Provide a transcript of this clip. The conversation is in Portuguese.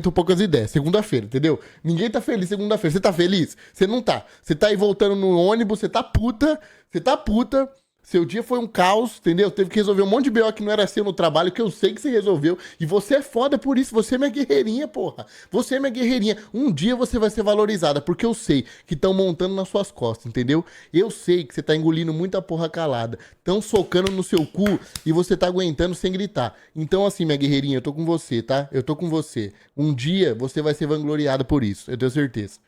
muito poucas ideias. Segunda-feira, entendeu? Ninguém tá feliz segunda-feira. Você tá feliz? Você não tá. Você tá aí voltando no ônibus, você tá puta. Você tá puta. Seu dia foi um caos, entendeu? Teve que resolver um monte de BO que não era seu no trabalho, que eu sei que você resolveu. E você é foda por isso. Você é minha guerreirinha, porra. Você é minha guerreirinha. Um dia você vai ser valorizada, porque eu sei que estão montando nas suas costas, entendeu? Eu sei que você tá engolindo muita porra calada. Estão socando no seu cu e você tá aguentando sem gritar. Então, assim, minha guerreirinha, eu tô com você, tá? Eu tô com você. Um dia você vai ser vangloriada por isso, eu tenho certeza.